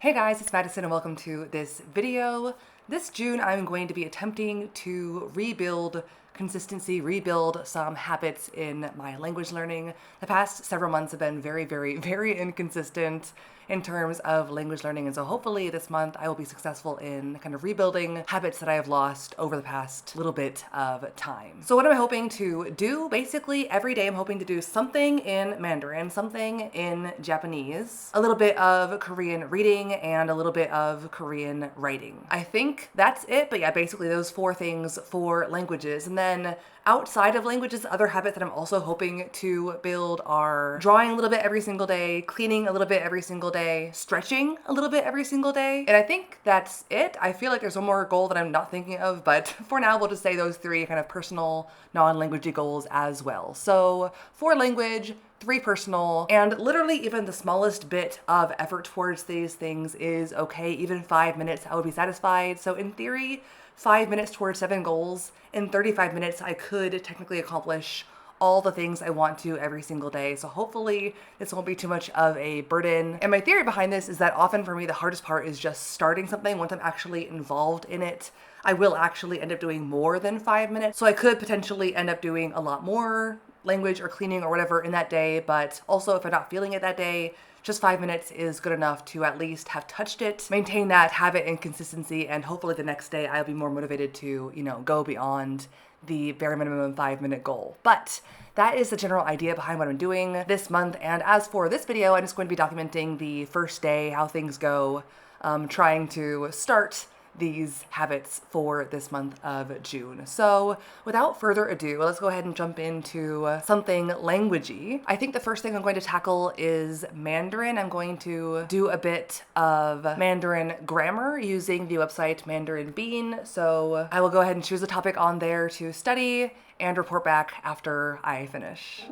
Hey guys, it's Madison and welcome to this video. This June, I'm going to be attempting to rebuild consistency, rebuild some habits in my language learning. The past several months have been very inconsistent in terms of language learning, and so hopefully this month I will be successful in kind of rebuilding habits that I have lost over the past little bit of time. So what am I hoping to do? Basically, every day I'm hoping to do something in Mandarin, something in Japanese, a little bit of Korean reading, and a little bit of Korean writing. I think that's it, but yeah, basically those four things for languages. And then outside of languages, other habits that I'm also hoping to build are drawing a little bit every single day, cleaning a little bit every single day, stretching a little bit every single day. And I think that's it. I feel like there's one more goal that I'm not thinking of, but for now, we'll just say those three kind of personal, non-languagey goals as well. So 4 language, 3 personal, and literally even the smallest bit of effort towards these things is okay. Even 5 minutes, I would be satisfied. So in theory, 5 minutes towards 7 goals. In 35 minutes, I could technically accomplish all the things I want to every single day. So hopefully this won't be too much of a burden. And my theory behind this is that often for me, the hardest part is just starting something. Once I'm actually involved in it, I will actually end up doing more than 5 minutes. So I could potentially end up doing a lot more language or cleaning or whatever in that day. But also if I'm not feeling it that day, just 5 minutes is good enough to at least have touched it, maintain that habit and consistency, and hopefully the next day I'll be more motivated to, go beyond the bare minimum 5-minute goal. But that is the general idea behind what I'm doing this month. And as for this video, I'm just going to be documenting the first day, how things go, trying to start these habits for this month of June. So without further ado, let's go ahead and jump into something languagey. I think the first thing I'm going to tackle is Mandarin. I'm going to do a bit of Mandarin grammar using the website Mandarin Bean. So I will go ahead and choose a topic on there to study and report back after I finish.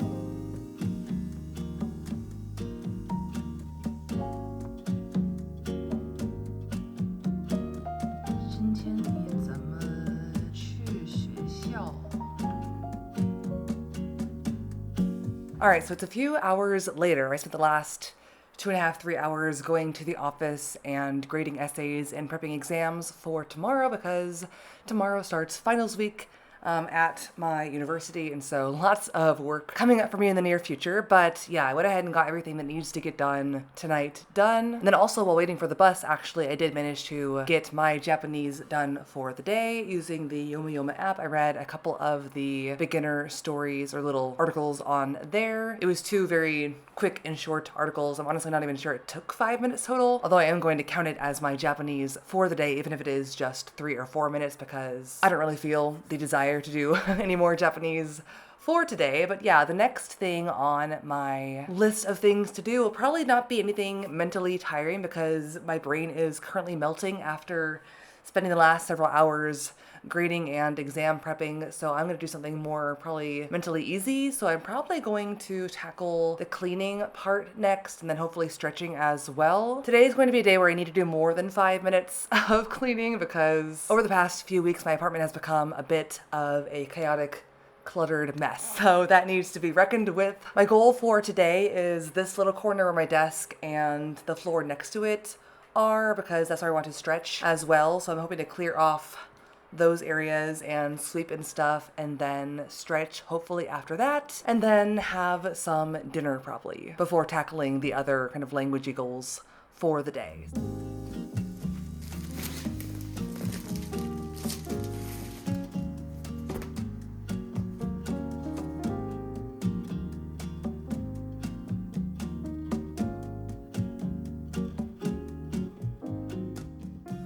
All right, so it's a few hours later. I spent the last 2.5, 3 hours going to the office and grading essays and prepping exams for tomorrow because tomorrow starts finals week at my university, and so lots of work coming up for me in the near future. But yeah, I went ahead and got everything that needs to get done tonight done. And then also while waiting for the bus, actually, I did manage to get my Japanese done for the day using the Yoma app. I read a couple of the beginner stories or little articles on there. It was 2 very quick and short articles. I'm honestly not even sure it took 5 minutes total, although I am going to count it as my Japanese for the day, even if it is just 3 or 4 minutes, because I don't really feel the desire to do any more Japanese for today. But yeah, the next thing on my list of things to do will probably not be anything mentally tiring because my brain is currently melting after spending the last several hours grading and exam prepping. So I'm going to do something more probably mentally easy. So I'm probably going to tackle the cleaning part next and then hopefully stretching as well. Today is going to be a day where I need to do more than 5 minutes of cleaning because over the past few weeks, my apartment has become a bit of a chaotic, cluttered mess. So that needs to be reckoned with. My goal for today is this little corner where my desk and the floor next to it are, because that's where I want to stretch as well. So I'm hoping to clear off those areas and sweep and stuff and then stretch hopefully after that, and then have some dinner probably before tackling the other kind of languagey goals for the day.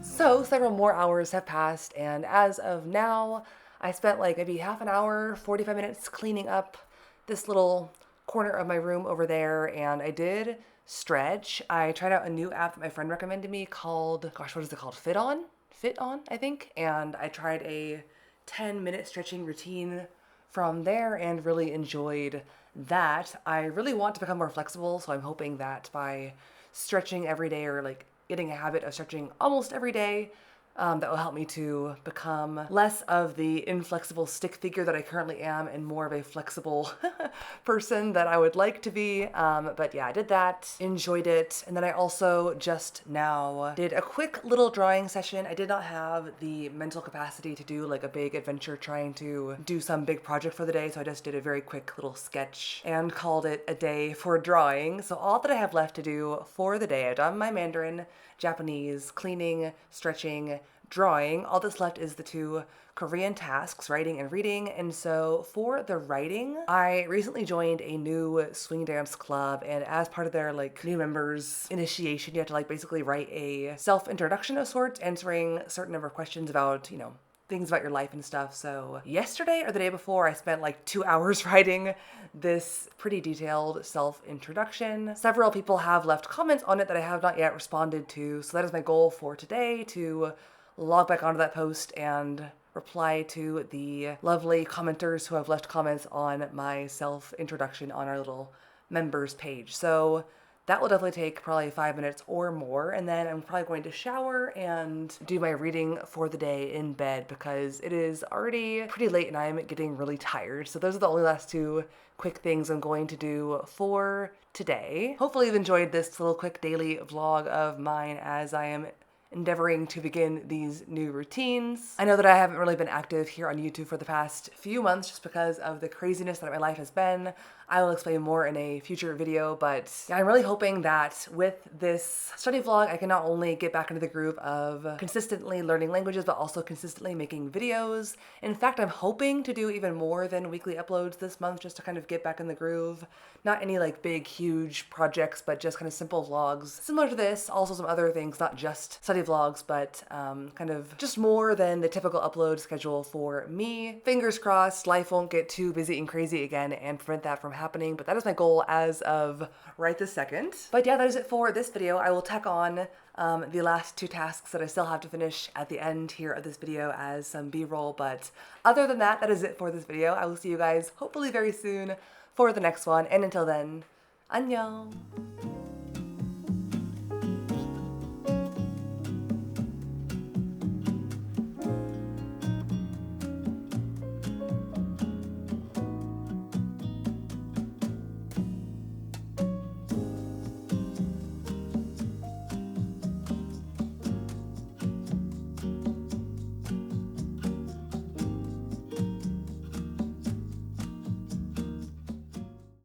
So several more hours have passed, and as of now, I spent like maybe half an hour, 45 minutes cleaning up this little corner of my room over there, and I did stretch. I tried out a new app that my friend recommended me called, gosh, what is it called? Fit On, I think. And I tried a 10-minute stretching routine from there and really enjoyed that. I really want to become more flexible, so I'm hoping that by stretching every day or like getting a habit of stretching almost every day, that will help me to become less of the inflexible stick figure that I currently am and more of a flexible person that I would like to be. But yeah, I did that, enjoyed it. And then I also just now did a quick little drawing session. I did not have the mental capacity to do like a big adventure trying to do some big project for the day. So I just did a very quick little sketch and called it a day for drawing. So all that I have left to do for the day, I've done my Mandarin, Japanese, cleaning, stretching, drawing. All that's left is the 2 Korean tasks, writing and reading. And so for the writing, I recently joined a new swing dance club, and as part of their like new members initiation, you have to like basically write a self-introduction of sorts, answering a certain number of questions about, you know, things about your life and stuff. So yesterday or the day before, I spent like 2 hours writing this pretty detailed self-introduction. Several people have left comments on it that I have not yet responded to. So that is my goal for today, to log back onto that post and reply to the lovely commenters who have left comments on my self-introduction on our little members page. So that will definitely take probably 5 minutes or more, and then I'm probably going to shower and do my reading for the day in bed because it is already pretty late and I'm getting really tired. So those are the only last 2 quick things I'm going to do for today. Hopefully you've enjoyed this little quick daily vlog of mine as I am endeavoring to begin these new routines. I know that I haven't really been active here on YouTube for the past few months just because of the craziness that my life has been. I will explain more in a future video, but I'm really hoping that with this study vlog, I can not only get back into the groove of consistently learning languages, but also consistently making videos. In fact, I'm hoping to do even more than weekly uploads this month just to kind of get back in the groove. Not any like big, huge projects, but just kind of simple vlogs similar to this. Also some other things, not just study vlogs, but kind of just more than the typical upload schedule for me. Fingers crossed, life won't get too busy and crazy again and prevent that from happening, but that is my goal as of right this second. But yeah, that is it for this video. I will tack on the last 2 tasks that I still have to finish at the end here of this video as some B-roll, but other than that, that is it for this video. I will see you guys hopefully very soon for the next one, and until then, annyeong!